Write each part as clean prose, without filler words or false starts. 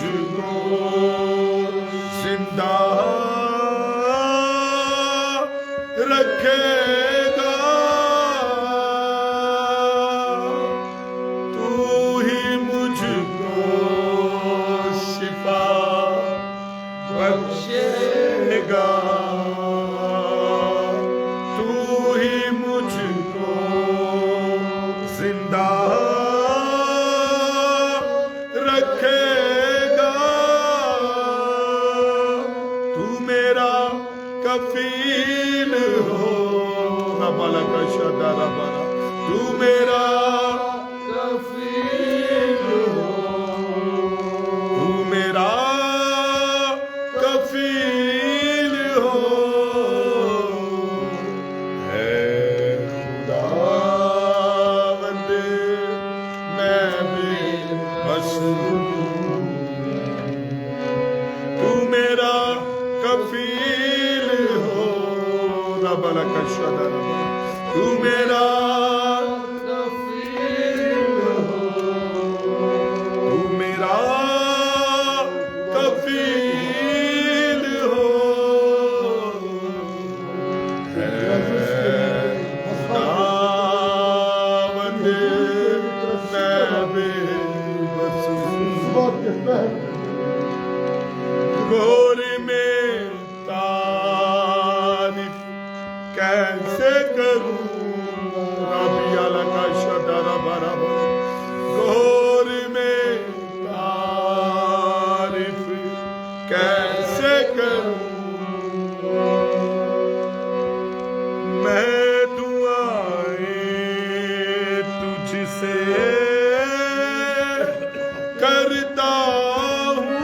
مجھ کو زندہ رکھے گا، تو ہی مجھ کو شفا بخشے گا، تو ہی مجھ کو زندہ رکھے گا، تو میرا کفیل ہو، ربالا کا شدہ ربالا، تو میرا کفیل ہو، تو میرا کفیل ہو، ہے خداوند میں بے بس ہوں، تو میرا کفیل ہو، ربالا کا شدہ ربالا، تو میرا کفیل ہو، تو میرا کفیل ہو، ہے خداوند میں بے بس ہوں، غور میں تعریف کیسے کروں، ربی اللہ کا شدہ ربا ربا، غور میں تعریف کیسے کروں، میں دعائیں تجھ سے کرتا ہوں،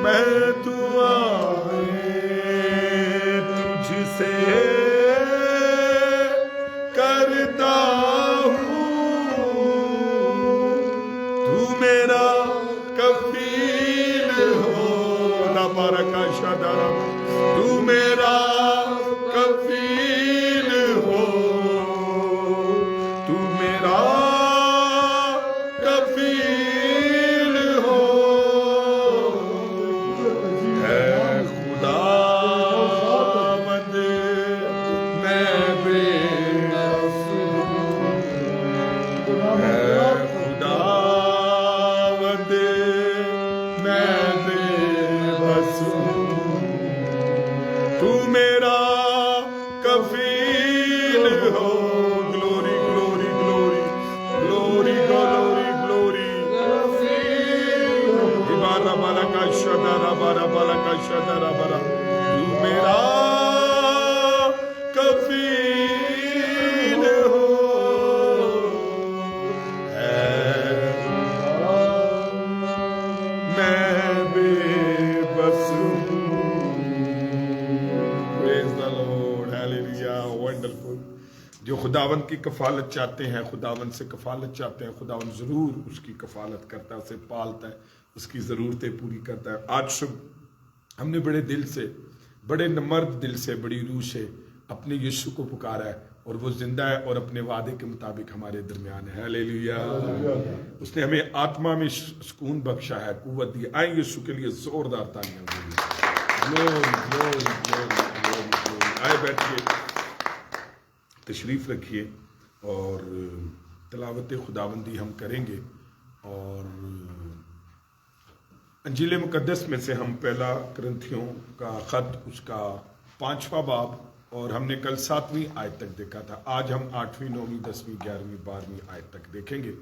میں دعائیں تجھ سے کرتا ہوں، تو میرا کفیل ہو، ربارہ کا شدہ ربا، تو میرا کفیل ہو، تو میرا کفیل ہو، ہے خداوند میں بے بس ہوں، ہے خداوند میں بے بس ہوں، تو میرا کفیل ہو، glory glory glory glory glory glory, عبارہ بالا کا شدہ ربارہ بالا کا شدہ ربارہ، تو میرا کفیل ہو، ہے میں بے بس ہوں، praise the Lord, hallelujah, wonderful۔ جو خداوند کی کفالت چاہتے ہیں، خداوند سے کفالت چاہتے ہیں، خداوند ضرور اس کی کفالت کرتا ہے، اسے پالتا ہے، اس کی ضرورتیں پوری کرتا ہے۔ آج صبح ہم نے بڑے دل سے، بڑے نمرد دل سے، بڑی روح سے اپنے یسوع کو پکارا ہے، اور وہ زندہ ہے اور اپنے وعدے کے مطابق ہمارے درمیان ہے، ہاللیلویا۔ اس نے ہمیں آتما میں سکون بخشا ہے، قوت دی۔ آئیں یسوع کے لیے زوردار تالیاں بجائیں۔ Glory glory glory glory glory. آئے بیٹھیے، تشریف رکھیے، اور تلاوت خداوندی ہم کریں گے، اور انجیل مقدس میں سے ہم پہلا کرنتھیوں کا خط، اس کا 5واں باب، اور ہم نے کل 7ویں آیت تک دیکھا تھا۔ آج ہم 8ویں، 9ویں، 10ویں، 11ویں، 12ویں آیت تک دیکھیں گے۔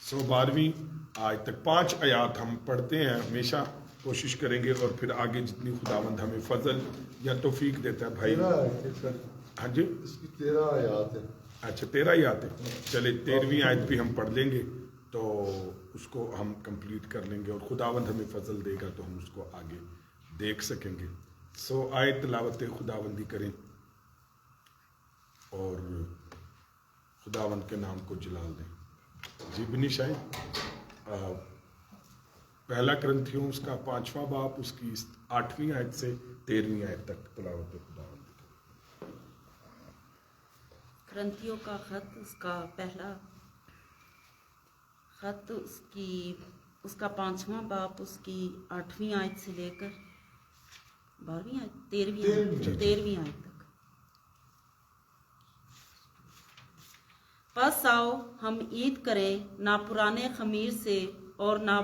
12ویں آیت تک 5 آیات ہم پڑھتے ہیں، ہمیشہ کوشش کریں گے، اور پھر آگے جتنی خداوند ہمیں فضل یا توفیق دیتا ہے۔ بھائی ہاں جی، اس کی 13 آیات ہے۔ اچھا 13 آیات ہے، چلے 13ویں آیت بھی ہم پڑھ لیں گے تو اس کو ہم کمپلیٹ کر لیں گے، اور خداوند ہمیں فضل دے گا تو ہم اس کو آگے دیکھ سکیں گے۔ آئے تلاوت خداوندی کریں اور خداوند کے نام کو جلال دیں۔ جی بنی شاہد، پہلا کرنتھیوں اس کا 5واں باب، اس کی 8ویں آیت سے 13ویں آیت تک تلاوت خداوندی کریں۔ کرنتھیوں کا خط، اس کا پہلا خط اس کا 5واں باب اس کی 8ویں آیت سے لے کر 12ویں آیت 13ویں آیت تک. پس آؤ ہم عید کریں نہ پرانے خمیر سے اور نہ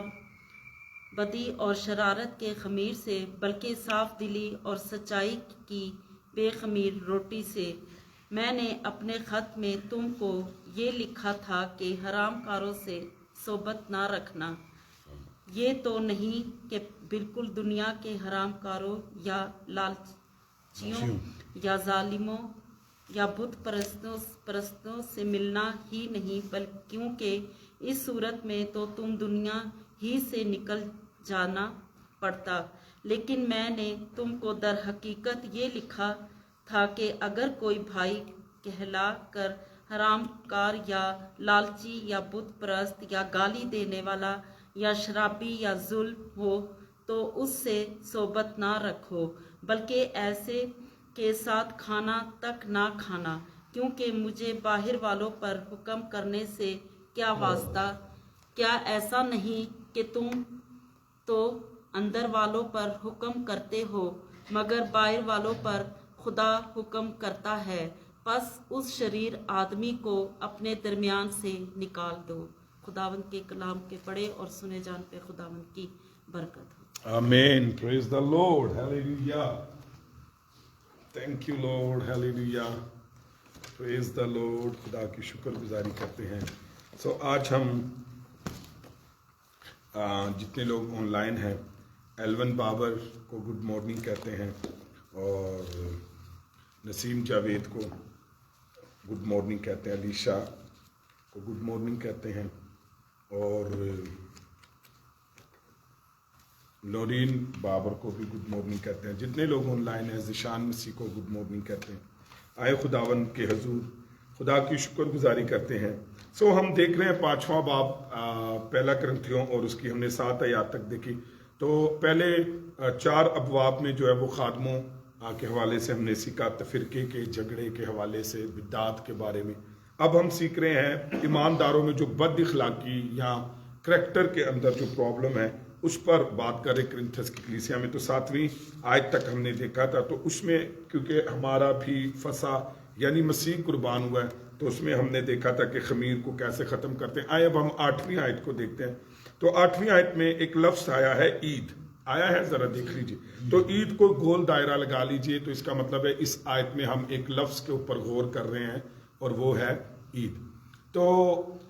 بدی اور شرارت کے خمیر سے، بلکہ صاف دلی اور سچائی کی بے خمیر روٹی سے. میں نے اپنے خط میں تم کو یہ لکھا تھا کہ حرام کاروں سے صحبت نہ رکھنا. یہ تو نہیں کہ بالکل دنیا کے حرام کاروں یا لالچیوں یا ظالموں یا بت پرستوں سے ملنا ہی نہیں، بلکہ کیونکہ اس صورت میں تو تم دنیا ہی سے نکل جانا پڑتا. لیکن میں نے تم کو در حقیقت یہ لکھا تھا کہ اگر کوئی بھائی کہلا کر حرام کار یا لالچی یا بت پرست یا گالی دینے والا یا شرابی یا ظلم ہو تو اس سے صحبت نہ رکھو، بلکہ ایسے کے ساتھ کھانا تک نہ کھانا، کیونکہ مجھے باہر والوں پر حکم کرنے سے کیا واسطہ؟ کیا ایسا نہیں کہ تم تو اندر والوں پر حکم کرتے ہو، مگر باہر والوں پر خدا حکم کرتا ہے. پس اس شریر آدمی کو اپنے درمیان سے نکال دو. خداوند کے کلام کے پڑھے اور سنے جان پہ خداوند کی برکت ہو. آمین. Praise the Lord. Hallelujah. Thank you Lord. Hallelujah. Praise the Lord. خدا کی شکر گزاری کرتے ہیں. آج ہم جتنے لوگ آن لائن ہیں، ایلون بابر کو گڈ مارننگ کہتے ہیں، اور نسیم جاوید کو گڈ مارننگ کہتے ہیں، علیشا کو گڈ مارننگ کہتے ہیں، اور نورین بابر کو بھی گڈ مارننگ کہتے ہیں. جتنے لوگ آن لائن ہیں، ذیشان مسیح کو گڈ مارننگ کہتے ہیں. آئے خداوند کے حضور خدا کی شکر گزاری کرتے ہیں. ہم دیکھ رہے ہیں 5واں باب پہلا کرنتھیوں، اور اس کی ہم نے 7 آیات تک دیکھی. تو پہلے 4 ابواب میں جو ہے وہ خادموں کے حوالے سے ہم نے سیکھا، تفرقے کے جھگڑے کے حوالے سے، بدعات کے بارے میں. اب ہم سیکھ رہے ہیں ایمانداروں میں جو بد اخلاقی یا کریکٹر کے اندر جو پرابلم ہے اس پر بات کر رہے. کرنتھس کی کلیسیا میں تو 7ویں آیت تک ہم نے دیکھا تھا. تو اس میں کیونکہ ہمارا بھی فسا یعنی مسیح قربان ہوا ہے، تو اس میں ہم نے دیکھا تھا کہ خمیر کو کیسے ختم کرتے ہیں. آئے اب ہم 8ویں آیت کو دیکھتے ہیں. تو 8ویں آیت میں ایک لفظ آیا ہے عید. آیا ہے، ذرا دیکھ لیجئے. تو عید کو گول دائرہ لگا لیجئے. تو اس کا مطلب ہے اس آیت میں ہم ایک لفظ کے اوپر غور کر رہے ہیں، اور وہ ہے عید. تو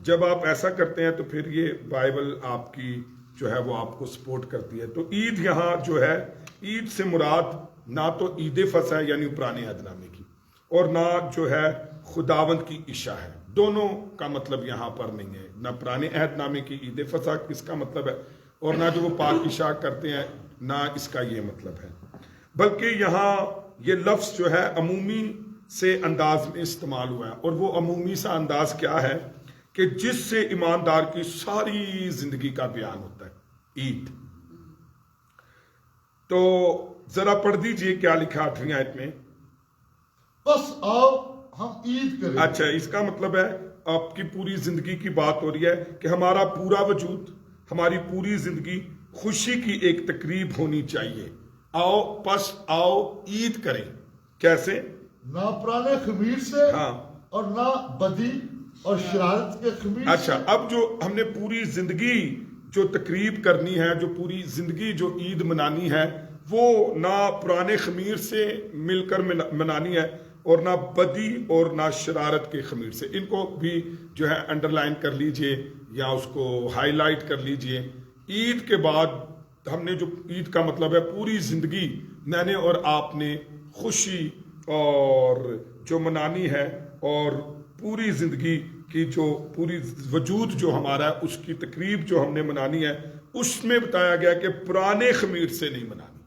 جب آپ ایسا کرتے ہیں تو پھر یہ بائبل آپ کی جو ہے وہ آپ کو سپورٹ کرتی ہے. تو عید یہاں جو ہے، عید سے مراد نہ تو عید فصح ہے یعنی پرانے عہد نامے کی، اور نہ جو ہے خداوند کی عشاء ہے. دونوں کا مطلب یہاں پر نہیں ہے. نہ پرانے عہد نامے کی عید فصح کس کا مطلب ہے، اور نہ جو وہ پاک عشاء کرتے ہیں، نہ اس کا یہ مطلب ہے. بلکہ یہاں یہ لفظ جو ہے عمومی سے انداز میں استعمال ہوا ہے. اور وہ عمومی سا انداز کیا ہے کہ جس سے ایماندار کی ساری زندگی کا بیان ہوتا ہے، عید. تو ذرا پڑھ دیجئے کیا لکھا 8ویں آیت میں. بس آؤ ہم عید کریں. اچھا، اس کا مطلب ہے آپ کی پوری زندگی کی بات ہو رہی ہے کہ ہمارا پورا وجود، ہماری پوری زندگی خوشی کی ایک تقریب ہونی چاہیے. آؤ پس آؤ عید کریں. کیسے؟ نہ پرانے خمیر سے، ہاں، اور نہ بدی اور شرارت کے خمیر سے. اچھا، اب جو ہم نے پوری زندگی جو تقریب کرنی ہے، جو پوری زندگی جو عید منانی ہے، وہ نہ پرانے خمیر سے مل کر منانی ہے، اور نہ بدی اور نہ شرارت کے خمیر سے. ان کو بھی جو ہے انڈر لائن کر لیجئے یا اس کو ہائی لائٹ کر لیجئے. عید کے بعد ہم نے جو عید کا مطلب ہے پوری زندگی میں نے اور آپ نے خوشی اور جو منانی ہے، اور پوری زندگی کی جو پوری وجود جو ہمارا ہے اس کی تقریب جو ہم نے منانی ہے، اس میں بتایا گیا کہ پرانے خمیر سے نہیں منانی،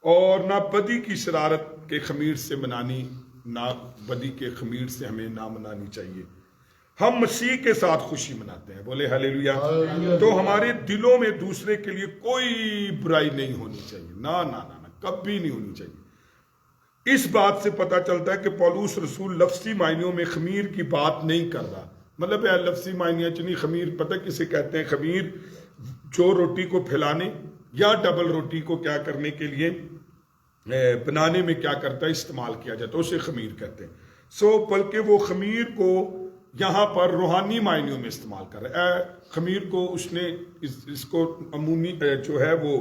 اور نہ بدی کی شرارت کے خمیر سے منانی. نہ بدی کے خمیر سے ہمیں نہ منانی چاہیے. ہم مسیح کے ساتھ خوشی مناتے ہیں. بولے ہلیلویا. تو ہمارے دلوں میں دوسرے کے لیے کوئی برائی نہیں ہونی چاہیے. نہ کبھی نہیں ہونی چاہیے. اس بات سے پتہ چلتا ہے کہ پولس رسول لفظی معنیوں میں خمیر کی بات نہیں کر رہا، مطلب ہے لفظی معنی چنی خمیر پتہ کسے کہتے ہیں؟ خمیر جو روٹی کو پھیلانے یا ڈبل روٹی کو کیا کرنے کے لیے بنانے میں کیا کرتا ہے استعمال کیا جاتا ہے، اسے خمیر کہتے ہیں۔ بلکہ وہ خمیر کو یہاں پر روحانی معنیوں میں استعمال کر رہا ہے۔ خمیر کو اس نے اس کو عمومی جو ہے وہ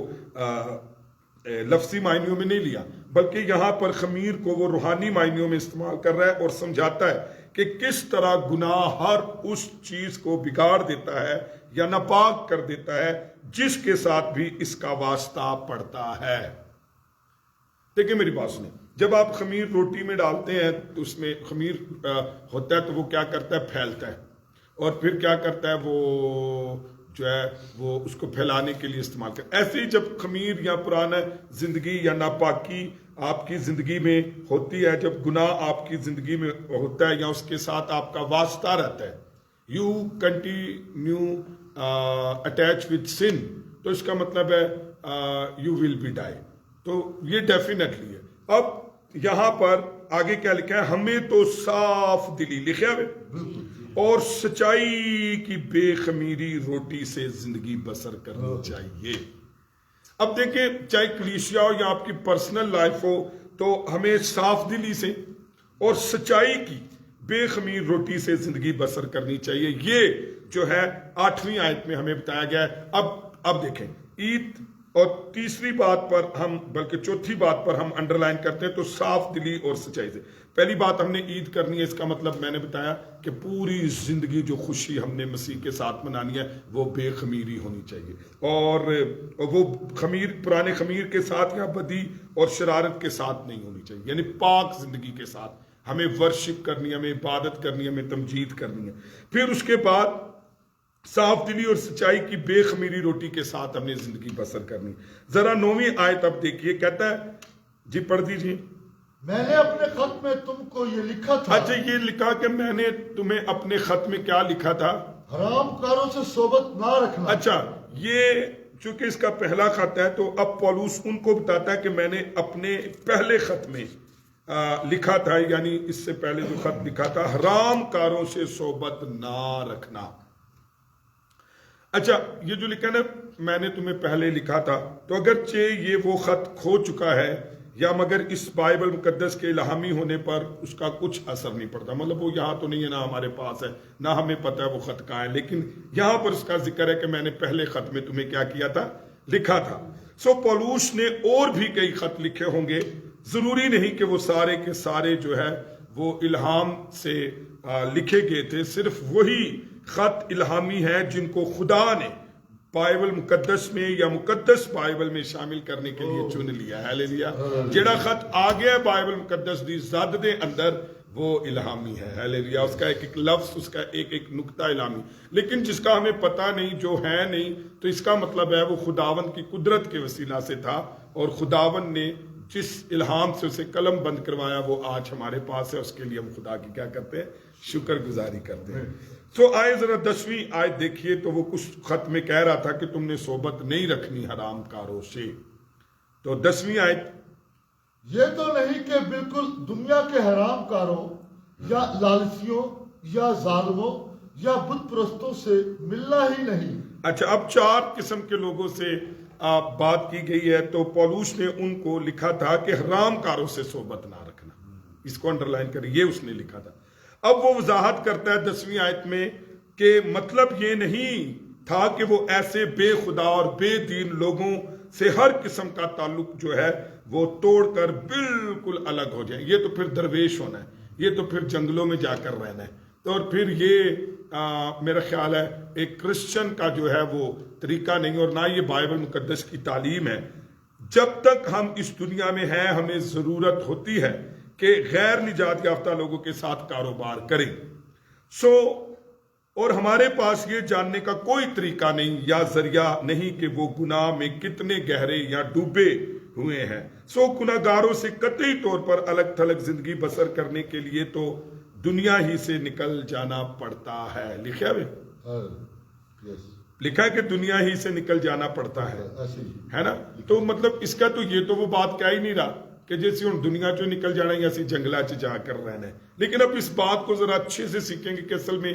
لفظی معنیوں میں نہیں لیا، بلکہ یہاں پر خمیر کو وہ روحانی معنیوں میں استعمال کر رہا ہے اور سمجھاتا ہے کہ کس طرح گناہ ہر اس چیز کو بگاڑ دیتا ہے یا ناپاک کر دیتا ہے جس کے ساتھ بھی اس کا واسطہ پڑتا ہے۔ دیکھیں میری بات سنیں، جب آپ خمیر روٹی میں ڈالتے ہیں تو اس میں خمیر ہوتا ہے تو وہ کیا کرتا ہے؟ پھیلتا ہے، اور پھر کیا کرتا ہے؟ وہ جو ہے وہ اس کو پھیلانے کے لیے استعمال کرتا ہے۔ ایسے ہی جب خمیر یا پرانا زندگی یا ناپاکی آپ کی زندگی میں ہوتی ہے، جب گناہ آپ کی زندگی میں ہوتا ہے یا اس کے ساتھ آپ کا واسطہ رہتا ہے، یو کنٹینیو اٹیچ وتھ سن، تو اس کا مطلب ہے یو ول بی ڈائی، تو یہ ڈیفینیٹلی ہے۔ اب یہاں پر آگے کیا لکھا ہے؟ ہمیں تو صاف دلی لکھا ہے اور سچائی کی بے خمیری روٹی سے زندگی بسر کرنی چاہیے۔ اب دیکھیں، چاہے کلیسیا ہو یا آپ کی پرسنل لائف ہو، تو ہمیں صاف دلی سے اور سچائی کی بے خمیر روٹی سے زندگی بسر کرنی چاہیے۔ یہ جو ہے 8ویں آیت میں ہمیں بتایا گیا ہے۔ اب دیکھیں، عید اور تیسری بات پر ہم بلکہ چوتھی بات پر ہم انڈرلائن کرتے ہیں تو صاف دلی اور سچائی سے۔ پہلی بات ہم نے عید کرنی ہے، اس کا مطلب میں نے بتایا کہ پوری زندگی جو خوشی ہم نے مسیح کے ساتھ منانی ہے وہ بے خمیری ہونی چاہیے، اور وہ خمیر پرانے خمیر کے ساتھ یا بدی اور شرارت کے ساتھ نہیں ہونی چاہیے، یعنی پاک زندگی کے ساتھ ہمیں ورشپ کرنی ہے، ہمیں عبادت کرنی ہے، ہمیں تمجید کرنی ہے۔ پھر اس کے بعد صاف دلی اور سچائی کی بے خمیری روٹی کے ساتھ ہم نے زندگی بسر کرنی۔ ذرا 9ویں آیت اب دیکھیے، کہتا ہے، جی پڑھ دیجیے۔ میں نے اپنے خط میں تم کو یہ لکھا تھا۔ اچھا، یہ لکھا کہ میں نے تمہیں اپنے خط میں کیا لکھا تھا؟ حرام کاروں سے صحبت نہ رکھنا۔ اچھا، یہ چونکہ اس کا پہلا خط ہے تو اب پولوس ان کو بتاتا ہے کہ میں نے اپنے پہلے خط میں لکھا تھا، یعنی اس سے پہلے جو خط لکھا تھا، حرام کاروں سے صحبت نہ رکھنا۔ اچھا، یہ جو لکھا نا میں نے تمہیں پہلے لکھا تھا، تو اگرچہ یہ وہ خط کھو چکا ہے یا مگر اس بائبل مقدس کے الہامی ہونے پر اس کا کچھ اثر نہیں پڑتا، مطلب وہ یہاں تو نہیں ہے، نہ ہمارے پاس ہے، نہ ہمیں پتہ ہے وہ خط کہاں ہے، لیکن یہاں پر اس کا ذکر ہے کہ میں نے پہلے خط میں تمہیں کیا کیا تھا؟ لکھا تھا۔ پولوس نے اور بھی کئی خط لکھے ہوں گے، ضروری نہیں کہ وہ سارے کے سارے جو ہے وہ الہام سے لکھے گئے تھے، صرف وہی خط الہامی ہے جن کو خدا نے بائبل مقدس میں یا مقدس بائبل میں شامل کرنے کے لیے چن لیا ہے۔ ہاللویا۔ جڑا خط آ گیا بائبل مقدس دی زد دے اندر وہ الہامی ہے۔ ہاللویا۔ اس کا ایک ایک لفظ، اس کا ایک ایک نقطہ الہامی، لیکن جس کا ہمیں پتہ نہیں، جو ہے نہیں، تو اس کا مطلب ہے وہ خداوند کی قدرت کے وسیلہ سے تھا، اور خداوند نے جس الہام سے اسے قلم بند کروایا وہ آج ہمارے پاس ہے، اس کے لیے ہم خدا کی کیا کرتے ہیں؟ شکر گزاری کرتے ہیں۔ آئے ذرا 10ویں آیت دیکھیے، تو وہ کچھ خط میں کہہ رہا تھا کہ تم نے صحبت نہیں رکھنی حرام کاروں سے۔ تو 10ویں آیت، یہ تو نہیں کہ بالکل دنیا کے حرام کاروں یا لالچیوں یا ظالموں یا بت پرستوں سے ملنا ہی نہیں۔ اچھا، اب 4 قسم کے لوگوں سے بات کی گئی ہے، تو پولوس نے ان کو لکھا تھا کہ حرام کاروں سے صحبت نہ رکھنا، اس کو انڈرلائن کریں، یہ اس نے لکھا تھا۔ اب وہ وضاحت کرتا ہے 10ویں آیت میں کہ مطلب یہ نہیں تھا کہ وہ ایسے بے خدا اور بے دین لوگوں سے ہر قسم کا تعلق جو ہے وہ توڑ کر بالکل الگ ہو جائیں، یہ تو پھر درویش ہونا ہے، یہ تو پھر جنگلوں میں جا کر رہنا ہے، تو اور پھر یہ میرا خیال ہے ایک کرسچن کا جو ہے وہ طریقہ نہیں، اور نہ یہ بائبل مقدس کی تعلیم ہے۔ جب تک ہم اس دنیا میں ہیں ہمیں ضرورت ہوتی ہے کہ غیر نجات یافتہ لوگوں کے ساتھ کاروبار کریں، اور ہمارے پاس یہ جاننے کا کوئی طریقہ نہیں یا ذریعہ نہیں کہ وہ گناہ میں کتنے گہرے یا ڈوبے ہوئے ہیں۔ گناہ گاروں سے قطعی طور پر الگ تھلگ زندگی بسر کرنے کے لیے تو دنیا ہی سے نکل جانا پڑتا ہے۔ لکھا ہے کہ دنیا ہی سے نکل جانا پڑتا ہے نا، تو مطلب اس کا تو یہ تو وہ بات کہہ ہی نہیں رہا کہ جیسے ہوں دنیا چو نکل جانا یا اسی جنگلہ چ جا کر رہنا ہے، لیکن اب اس بات کو ذرا اچھے سے سیکھیں گے کہ اصل میں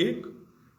1,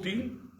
3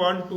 1 2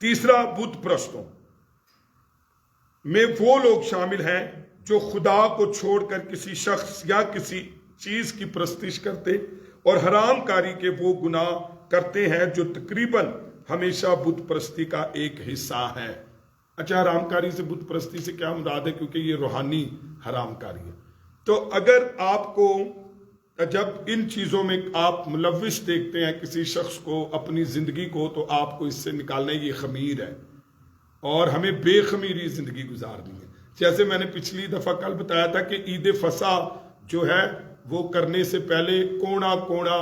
تیسرا، بت پرستوں میں وہ لوگ شامل ہیں جو خدا کو چھوڑ کر کسی شخص یا کسی چیز کی پرستش کرتے اور حرام کاری کے وہ گناہ کرتے ہیں جو تقریباً ہمیشہ بت پرستی کا ایک حصہ ہے۔ اچھا، حرام کاری سے بت پرستی سے کیا مراد ہے؟ کیونکہ یہ روحانی حرام کاری ہے۔ تو اگر آپ کو جب ان چیزوں میں آپ ملوث دیکھتے ہیں کسی شخص کو، اپنی زندگی کو، تو آپ کو اس سے نکالنا یہ خمیر ہے اور ہمیں بے خمیری زندگی گزارنی ہے۔ جیسے میں نے پچھلی دفعہ کل بتایا تھا کہ عید فصح جو ہے وہ کرنے سے پہلے کونا کونا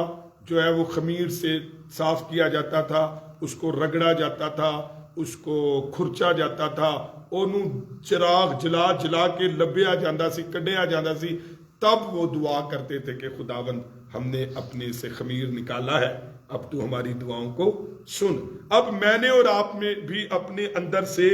جو ہے وہ خمیر سے صاف کیا جاتا تھا، اس کو رگڑا جاتا تھا، اس کو کھرچا جاتا تھا، انہوں چراغ جلا جلا کے لبیا جاندہ سی، کڈیا جاندہ سی، تب وہ دعا کرتے تھے کہ خداوند ہم نے اپنے سے خمیر نکالا ہے، اب تو ہماری دعاؤں کو سن۔ اب میں نے اور آپ میں بھی اپنے اندر سے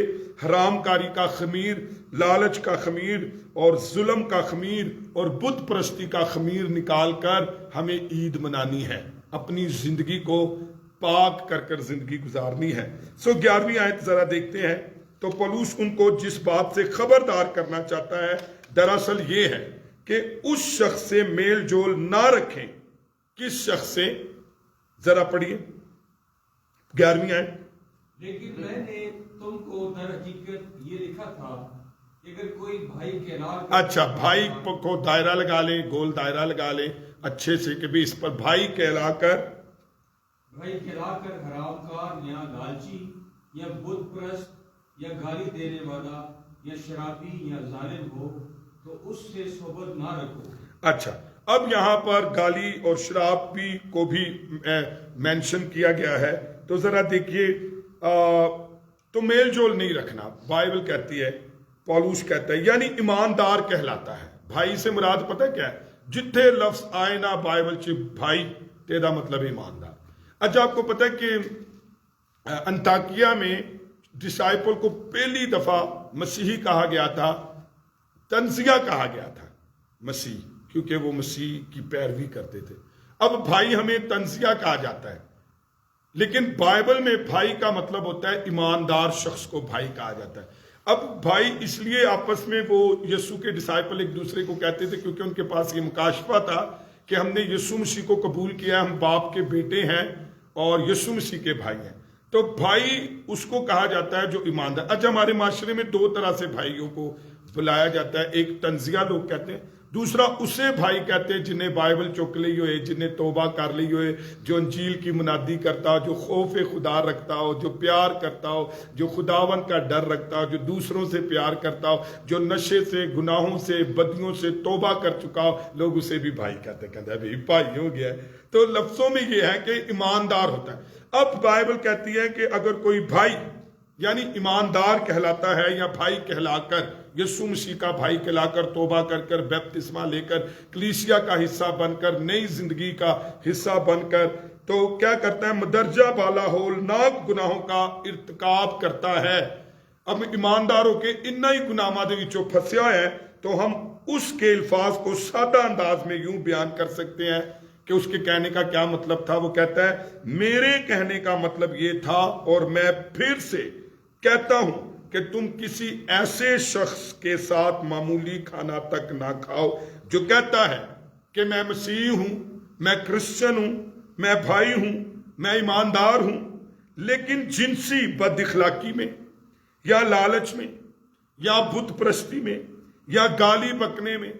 حرام کاری کا خمیر، لالچ کا خمیر اور ظلم کا خمیر اور بت پرستی کا خمیر نکال کر ہمیں عید منانی ہے، اپنی زندگی کو پاک کر کر زندگی گزارنی ہے۔ 11ویں آیت ذرا دیکھتے ہیں۔ تو پولس ان کو جس بات سے خبردار کرنا چاہتا ہے دراصل یہ ہے کہ اس شخص سے میل جول نہ رکھیں۔ کس شخص سے؟ ذرا پڑھیے 11ویں آیت۔ لیکن میں نے تم کو در حقیقت یہ لکھا تھا کہ اگر کوئی بھائی کہلا کر، اچھا، بھائی کو دائرہ لگا لیں، گول دائرہ لگا لیں اچھے سے کہ بھی اس پر بھائی کہلا کر حرام کار یا لالچی یا بت پرست یا گالی دینے والا یا شرابی یا ظالم ہو تو اس سے صحبت نہ رکھو۔ اچھا، اب یہاں پر گالی اور شرابی کو بھی مینشن کیا گیا ہے، تو ذرا دیکھیے، تو میل جول نہیں رکھنا، بائبل کہتی ہے، پولس کہتا ہے، یعنی ایماندار کہلاتا ہے۔ بھائی سے مراد پتہ کیا ہے؟ جتھے لفظ آئے نا بائبل چ بھائی تیدا مطلب ایماندار۔ اچھا، آپ کو پتہ ہے کہ انطاکیہ میں ڈسائپل کو پہلی دفعہ مسیحی کہا گیا تھا، تنزیہ کہا گیا تھا مسیح، کیونکہ وہ مسیح کی پیروی کرتے تھے۔ اب بھائی ہمیں تنزیہ کہا جاتا ہے، لیکن بائبل میں بھائی کا مطلب ہوتا ہے ایماندار شخص کو بھائی کہا جاتا ہے۔ اب بھائی اس لیے آپس میں وہ یسوع کے ڈسائپل ایک دوسرے کو کہتے تھے کیونکہ ان کے پاس یہ مکاشفہ تھا کہ ہم نے یسوع مسیح کو قبول کیا، ہم باپ کے بیٹے ہیں اور یسوع مسیح کے بھائی ہیں۔ تو بھائی اس کو کہا جاتا ہے جو ایماندار۔ اچھا، ہمارے معاشرے میں دو طرح سے بھائیوں کو بلایا جاتا ہے، ایک تنزیہ لوگ کہتے ہیں، دوسرا اسے بھائی کہتے ہیں جنہیں بائبل چک لی ہوئے، جنہیں توبہ کر لی ہوئے، جو انجیل کی منادی کرتا ہو، جو خوف خدا رکھتا ہو، جو پیار کرتا ہو، جو خداوند کا ڈر رکھتا ہو، جو دوسروں سے پیار کرتا ہو، جو نشے سے، گناہوں سے، بدیوں سے توبہ کر چکا ہو، لوگ اسے بھی بھائی کہتے ہیں بھائی ہو گیا ہے۔ تو لفظوں میں یہ ہے کہ ایماندار ہوتا ہے۔ اب بائبل کہتی ہے کہ اگر کوئی بھائی یعنی ایماندار کہلاتا ہے یا بھائی کہلا کر، یسوع مسیح کا بھائی کہلا کر، توبہ کر کر، بیپتسمہ لے کر، کلیسیا کا حصہ بن کر، نئی زندگی کا حصہ بن کر، تو کیا کرتا ہے؟ مدرجہ بالا ہولناک گناہوں کا ارتکاب کرتا ہے۔ اب ایمانداروں کے انہی گناہاں دے وچوں پھسیا ہے، تو ہم اس کے الفاظ کو سادہ انداز میں یوں بیان کر سکتے ہیں کہ اس کے کہنے کا کیا مطلب تھا۔ وہ کہتا ہے میرے کہنے کا مطلب یہ تھا اور میں پھر سے کہتا ہوں کہ تم کسی ایسے شخص کے ساتھ معمولی کھانا تک نہ کھاؤ جو کہتا ہے کہ میں مسیح ہوں، میں کرسچن ہوں، میں بھائی ہوں، میں ایماندار ہوں، لیکن جنسی بد اخلاقی میں یا لالچ میں یا بت پرستی میں یا گالی بکنے میں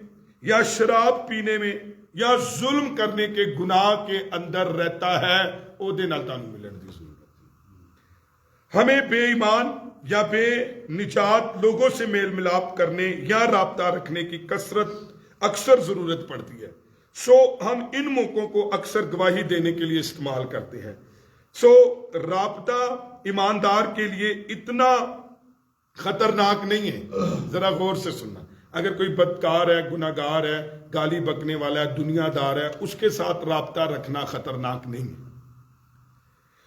یا شراب پینے میں یا ظلم کرنے کے گناہ کے اندر رہتا ہے، او دے نال تانوں ملن دی ضرورت ہے۔ ہمیں بے ایمان یا بے نجات لوگوں سے میل ملاپ کرنے یا رابطہ رکھنے کی اکثر ضرورت پڑتی ہے۔ ہم ان موقعوں کو اکثر گواہی دینے کے لیے استعمال کرتے ہیں۔ رابطہ ایماندار کے لیے اتنا خطرناک نہیں ہے۔ ذرا غور سے سننا، اگر کوئی بدکار ہے، گناہگار ہے، گالی بکنے والا ہے، دنیا دار ہے، اس کے ساتھ رابطہ رکھنا خطرناک نہیں ہے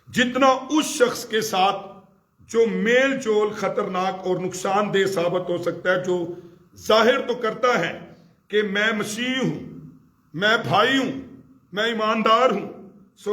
جتنا اس شخص کے ساتھ جو میل جول خطرناک اور نقصان دہ ثابت ہو سکتا ہے، جو ظاہر تو کرتا ہے کہ میں مسیح ہوں، میں بھائی ہوں، میں ایماندار ہوں، ਸੋ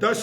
10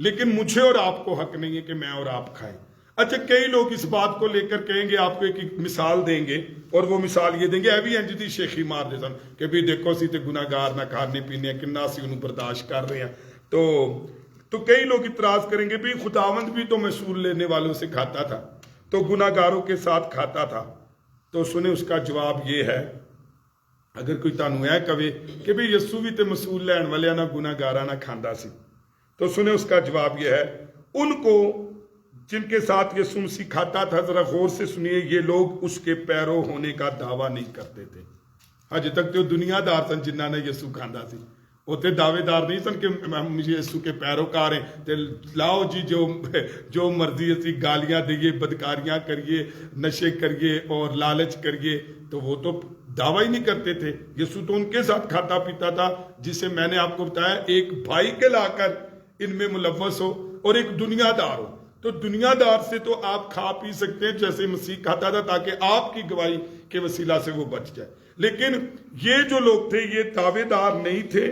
لیکن مجھے اور آپ کو حق نہیں ہے کہ میں اور آپ کھائیں۔ اچھا کئی لوگ اس بات کو لے کر کہیں گے، آپ کو ایک مثال دیں گے، اور وہ مثال یہ دیں گے، اے بھی انج دی شیخی مار دے سن کہ بھی دیکھو سی تے گناہگار نہ کھانے پینے کنا سی انہوں برداشت کر رہے ہیں۔ تو کئی لوگ اعتراض کریں گے بھی خداوند بھی تو محصول لینے والوں سے کھاتا تھا، تو گناہگاروں کے ساتھ کھاتا تھا۔ تو سنیں اس کا جواب یہ ہے، اگر کوئی تانوں اے کہے کہ بھی یسو بھی تے محصول لین والے نہ گناہگاراں نہ کھاندا سی، تو سنیں اس کا جواب یہ ہے، ان کو جن کے ساتھ یسوع مسیح کھاتا تھا، ذرا غور سے سنیے، یہ لوگ اس کے پیرو ہونے کا دعویٰ نہیں کرتے تھے۔ حج تک تو دنیا دار سن جنہاں نے یسوع کھاندا سی، وہ تے دعوے دار نہیں سن کہ ہم یسوع کے پیروکار ہیں، تے لاؤ جی جو مرضی اسی گالیاں دئیے، بدکاریاں کریے، نشے کریے اور لالچ کریے، تو وہ تو دعویٰ ہی نہیں کرتے تھے۔ یسوع تو ان کے ساتھ کھاتا پیتا تھا، جسے میں نے آپ کو بتایا ایک بھائی کے لا کر ان میں ملوث ہو اور ایک دنیا دار ہو۔ تو دنیا دار سے تو آپ کھا پی سکتے ہیں جیسے مسیح کھاتا تھا، تاکہ آپ کی گواہی کے وسیلہ سے وہ بچ جائے۔ لیکن یہ جو لوگ تھے یہ دعوے دار نہیں تھے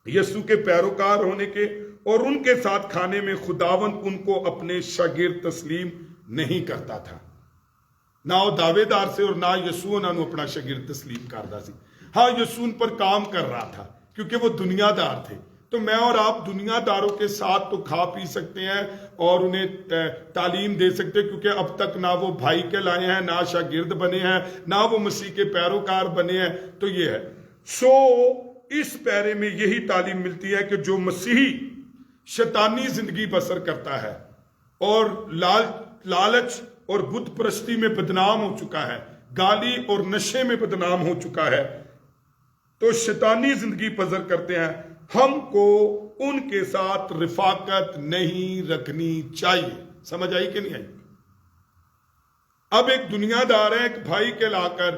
یسوع کے پیروکار ہونے کے، اور ان کے ساتھ کھانے میں خداوند ان کو اپنے شاگرد تسلیم نہیں کرتا تھا۔ نہ وہ دعوے دار سے اور نہ یسوع انہوں نے اپنا شاگرد تسلیم کرتا سی۔ ہاں یسوع ان پر کام کر رہا تھا کیونکہ وہ دنیا دار تھے۔ تو میں اور آپ دنیا داروں کے ساتھ تو کھا پی سکتے ہیں اور انہیں تعلیم دے سکتے ہیں، کیونکہ اب تک نہ وہ بھائی کہلائے ہیں، نہ شاگرد بنے ہیں، نہ وہ مسیح کے پیروکار بنے ہیں۔ تو یہ ہے اس پیرے میں یہی تعلیم ملتی ہے کہ جو مسیحی شیطانی زندگی بسر کرتا ہے اور لالچ اور بت پرستی میں بدنام ہو چکا ہے، گالی اور نشے میں بدنام ہو چکا ہے، تو شیطانی زندگی بسر کرتے ہیں، ہم کو ان کے ساتھ رفاقت نہیں رکھنی چاہیے۔ سمجھ آئی کہ نہیں آئی؟ اب ایک دنیا دار ہے، ایک بھائی کے لا کر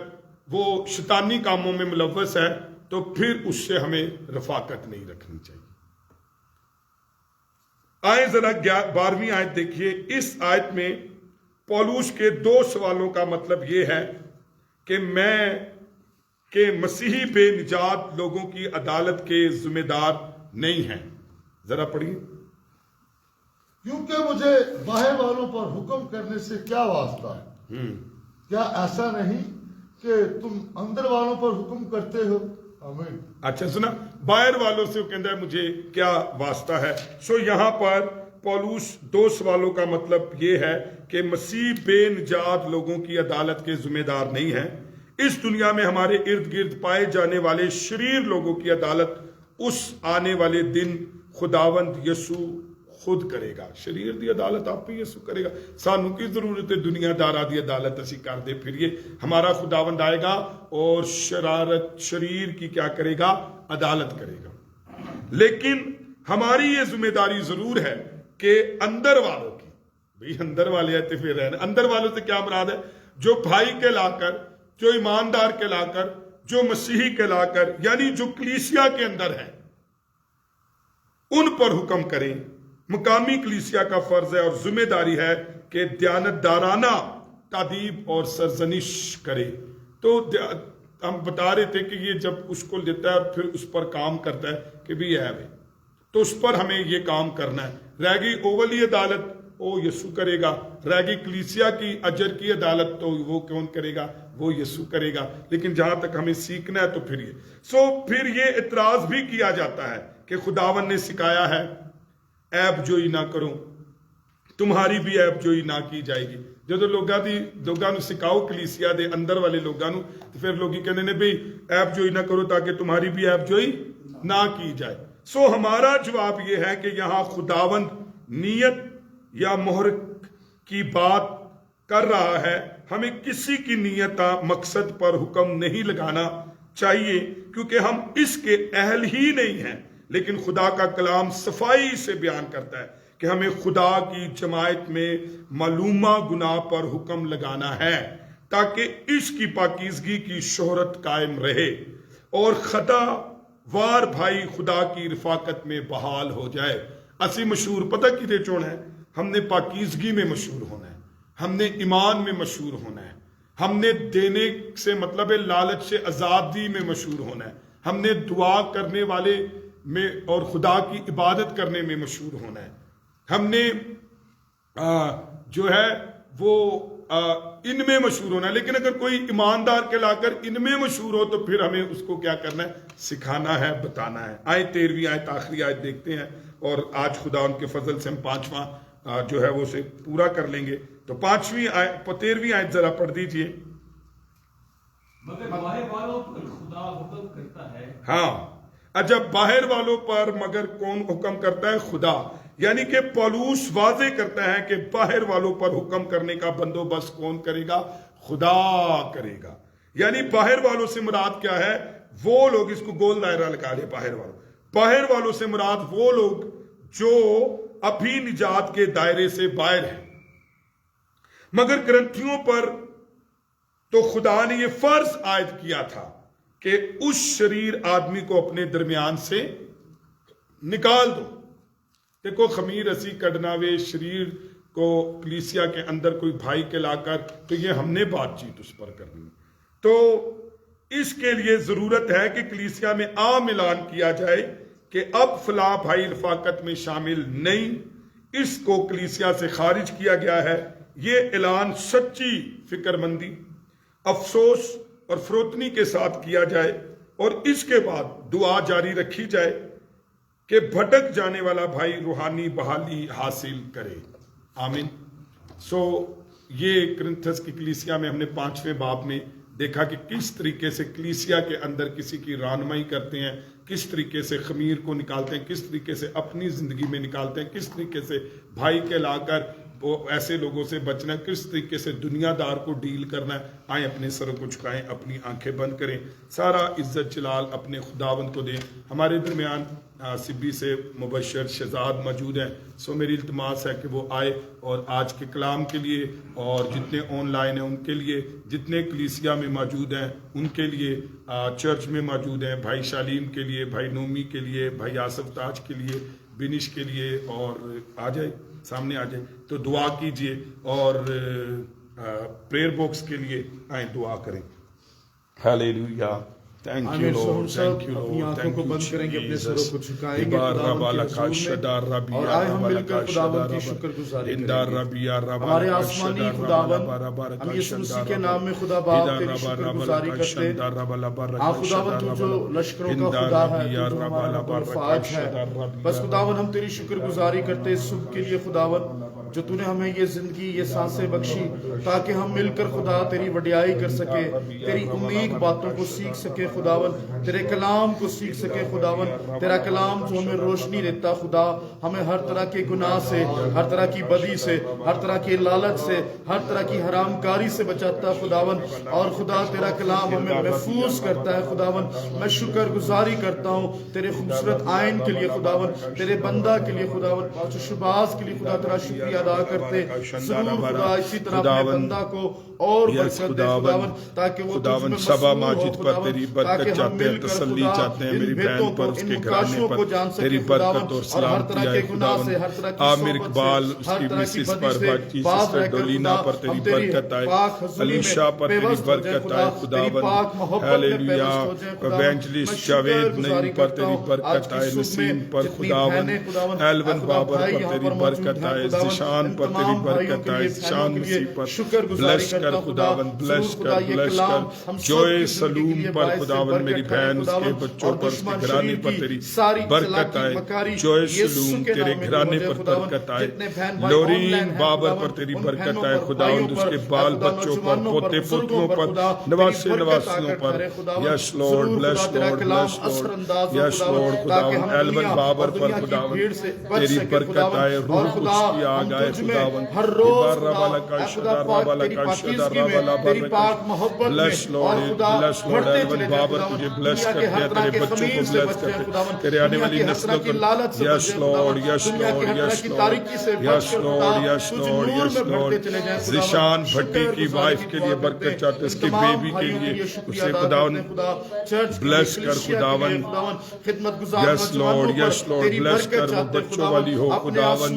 وہ شیطانی کاموں میں ملوث ہے، تو پھر اس سے ہمیں رفاقت نہیں رکھنی چاہیے۔ آئیں ذرا 12ویں آیت دیکھیے۔ اس آیت میں پولوس کے 2 سوالوں کا مطلب یہ ہے کہ مسیحی بے نجات لوگوں کی عدالت کے ذمہ دار نہیں ہیں۔ ذرا پڑھیے۔ کیونکہ مجھے باہر والوں پر حکم کرنے سے کیا واسطہ ہے؟ کیا ایسا نہیں کہ تم اندر والوں پر حکم کرتے ہو؟ آمین۔ اچھا سنا، باہر والوں سے وہ کہتا ہے مجھے کیا واسطہ ہے۔ یہاں پر پولوس 2 سوالوں کا مطلب یہ ہے کہ مسیح بے نجات لوگوں کی عدالت کے ذمہ دار نہیں ہیں۔ اس دنیا میں ہمارے ارد گرد پائے جانے والے شریر لوگوں کی عدالت اس آنے والے دن خداوند یسوع خود کرے گا۔ شریر دی عدالت آپ پہ یسوع کرے گا۔ سانو کی ضرورت ہے دنیا دارہ دی عدالت اسی کر دے پھر یہ ہمارا خداوند آئے گا اور شریر کی کیا کرے گا؟ عدالت کرے گا۔ لیکن ہماری یہ ذمہ داری ضرور ہے کہ اندر والوں کی، بھئی اندر والے آتے پھر رہنا، اندر والوں سے کیا مراد ہے؟ جو بھائی کے لا کر، جو ایماندار کے لا کر، جو مسیحی کے لا کر، یعنی جو کلیسیا کے اندر ہے، ان پر حکم کریں۔ مقامی کلیسیا کا فرض ہے اور ذمہ داری ہے کہ دیانتدارانہ تادیب اور سرزنش کرے۔ تو ہم بتا رہے تھے کہ یہ جب اس کو لیتا ہے اور پھر اس پر کام کرتا ہے کہ بھی ہے بھائی، تو اس پر ہمیں یہ کام کرنا ہے۔ رہ گئی اولی عدالت، وہ یسوع کرے گا۔ رہ گئی کلیسیا کی اجر کی عدالت، تو وہ کون کرے گا؟ وہ یسوع کرے گا۔ لیکن جہاں تک ہمیں سیکھنا ہے تو پھر پھر یہ اعتراض بھی کیا جاتا ہے کہ خداوند نے سکھایا ہے عیب جوئی نہ کرو، تمہاری بھی عیب جوئی نہ کی جائے گی۔ جدو لوگاں نو سکھاؤ کلیسیا دے اندر والے لوگاں نو، تو پھر لوگی کہنے نے بھی عیب جوئی نہ کرو تاکہ تمہاری بھی عیب جوئی نہ کی جائے۔ ہمارا جواب یہ ہے کہ یہاں خداوند نیت یا محرک کی بات کر رہا ہے۔ ہمیں کسی کی نیت مقصد پر حکم نہیں لگانا چاہیے، کیونکہ ہم اس کے اہل ہی نہیں ہیں۔ لیکن خدا کا کلام صفائی سے بیان کرتا ہے کہ ہمیں خدا کی جماعت میں معلومہ گناہ پر حکم لگانا ہے، تاکہ اس کی پاکیزگی کی شہرت قائم رہے اور خطا وار بھائی خدا کی رفاقت میں بحال ہو جائے۔ اسی مشہور پتہ کتے چون ہے؟ ہم نے پاکیزگی میں مشہور ہونا ہے، ہم نے ایمان میں مشہور ہونا ہے، ہم نے دینے سے مطلب لالچ سے آزادی میں مشہور ہونا ہے، ہم نے دعا کرنے والے میں اور خدا کی عبادت کرنے میں مشہور ہونا ہے. ہم نے جو ہے وہ ان میں مشہور ہونا ہے. لیکن اگر کوئی ایماندار کہلا کر ان میں مشہور ہو تو پھر ہمیں اس کو کیا کرنا ہے؟ سکھانا ہے، بتانا ہے. آئے 13ویں آیت آخری آیت دیکھتے ہیں، اور آج خدا ان کے فضل سے ہم 5واں جو ہے وہ اسے پورا کر لیں گے. تو 13ویں آیت ذرا پڑھ دیجئے. مگر باہر والوں پر خدا حکم کرتا ہے. ہاں، جب باہر والوں پر مگر کون حکم کرتا ہے؟ خدا. یعنی کہ پولوس واضح کرتا ہے کہ باہر والوں پر حکم کرنے کا بندوبست کون کرے گا؟ خدا کرے گا. یعنی باہر والوں سے مراد کیا ہے؟ وہ لوگ، اس کو گول دائرہ لگا لے. باہر والوں سے مراد وہ لوگ جو ابھی نجات کے دائرے سے باہر ہیں. مگر گرنتھیوں پر تو خدا نے یہ فرض عائد کیا تھا کہ اس شریر آدمی کو اپنے درمیان سے نکال دو. دیکھو، خمیر اسی کڈناوے شریر کو کلیسیا کے اندر کوئی بھائی کے لا کر، تو یہ ہم نے بات چیت اس پر کرنی. تو اس کے لیے ضرورت ہے کہ کلیسیا میں عام اعلان کیا جائے کہ اب فلاں بھائی رفاقت میں شامل نہیں، اس کو کلیسیا سے خارج کیا گیا ہے. یہ اعلان سچی فکر مندی، افسوس اور فروتنی کے ساتھ کیا جائے، اور اس کے بعد دعا جاری رکھی جائے کہ بھٹک جانے والا بھائی روحانی بحالی حاصل کرے. آمین. یہ کرنتھس کی کلیسیا میں ہم نے 5ویں باب میں دیکھا کہ کس طریقے سے کلیسیا کے اندر کسی کی رہنمائی کرتے ہیں، کس طریقے سے خمیر کو نکالتے ہیں، کس طریقے سے اپنی زندگی میں نکالتے ہیں، کس طریقے سے بھائی کے لا کر وہ ایسے لوگوں سے بچنا ہے، کس طریقے سے دنیا دار کو ڈیل کرنا ہے. آئیں اپنے سروں کو جھکائیں، اپنی آنکھیں بند کریں، سارا عزت جلال اپنے خداوند کو دیں. ہمارے درمیان سبی سے مبشر شہزاد موجود ہیں. میری التماس ہے کہ وہ آئے اور آج کے کلام کے لیے، اور جتنے آن لائن ہیں ان کے لیے، جتنے کلیسیا میں موجود ہیں ان کے لیے، چرچ میں موجود ہیں، بھائی شالیم کے لیے، بھائی نومی کے لیے، بھائی آصف تاج کے لیے، بنش کے لیے، اور آ جائے سامنے آ جائے تو دعا کیجئے، اور پریئر باکس کے لیے آئیں دعا کریں. Hallelujah. Thank you lord, thank you اپنی لارڈ، آنکھوں کو بند کریں گے، اپنے سروں کو جھکائیں گے اور آئے ہم مل کر خداوند کی شکر گزاری کریں گے. ہمارے آسمانی خداوند، ہم یسوع مسیح کے نام میں خدا باپ تیری شکر گزاری کرتے ہیں. خداوند تو جو لشکروں کا خدا ہے، تو جو ہمارا فاج ہے، بس خداوند ہم تیری شکر گزاری کرتے صبح کے لیے خداوند، جو تو نے ہمیں یہ زندگی، یہ سانسیں بخشی تاکہ ہم مل کر خدا تیری وڈیائی کر سکے، تیری عمیق باتوں کو سیکھ سکے خداوند، تیرے کلام کو سیکھ سکے خداوند. تیرا کلام جو ہمیں روشنی دیتا خدا، ہمیں ہر طرح کے گناہ سے، ہر طرح کی بدی سے، ہر طرح کی لالچ سے، ہر طرح کی حرام کاری سے بچاتا خداوند. اور خدا تیرا کلام ہمیں محفوظ کرتا ہے خداوند. میں شکر گزاری کرتا ہوں تیرے خوبصورت آئین کے لیے خداوند، تیرے بندہ کے لیے خداوند، اور شباز کے لیے خدا تیرا شکریہ ادا کرتے. ضرور خدا اسی طرح اپنے بندہ کو اور برکت دے خداوند، تاکہ وہ خداوند سبا ماجد پر تیری برکت چاہتے ہیں، تسلی چاہتے ہیں، میری بہن پر، اس کے گھرانے پر تیری برکت اور سلامتی آئے خداوند. عامر اقبال، اس کی مسز پر، باقی سسٹر ڈولینا پر تیری برکت آئے، علیشا پر تیری برکت آئے خداوند. ہیلیلویا. ایونجلسٹ جاوید نعیم پر تیری برکت آئے، نسیم پر خداوند، ایلون بابر پر تیری برکت آئے، زشان پر تیری برکت آئے، زشان مسیح پر بلش کر خداوند، بلش کر، بلش کر. جوئے سلوم پر خداوند، میری بہن، اس کے بچوں پر، اس کے گھرانے پر تیری برکت آئے. جوئے سلوم تیرے گھرانے پر برکت آئے. لورین بابر پر تیری برکت آئے خداوند، اس کے بال بچوں پر، پوتے پوتوں پر، نواسے نواسیوں پر. یس لارڈ، بلش لارڈ، بلش لارڈ، یس لارڈ خداوند. ایلون بابر پر خداوند تیری برکت آئے، روح قدس کی آگ آئے خداوند. ہر روز تیری پاک محبت بلش لارڈ، بلش لارڈ. ایلون بابر تجھے بلش کرتے ہیں، تیرے بچوں کو بلش کرتے ہیں، تیرے آنے والی نسلوں کو. یس لارڈ، یس لارڈ، یس لارڈ، یس لارڈ، یس لارڈ، یس لارڈ. زشان بھٹی کی وائف کے لیے برکت چاہتے، اس کے بیبی کے لیے، اسے خداوند بلش کر خداوند. یس لارڈ، یس لارڈ، بلش کر، وہ بچوں والی ہو خداوند.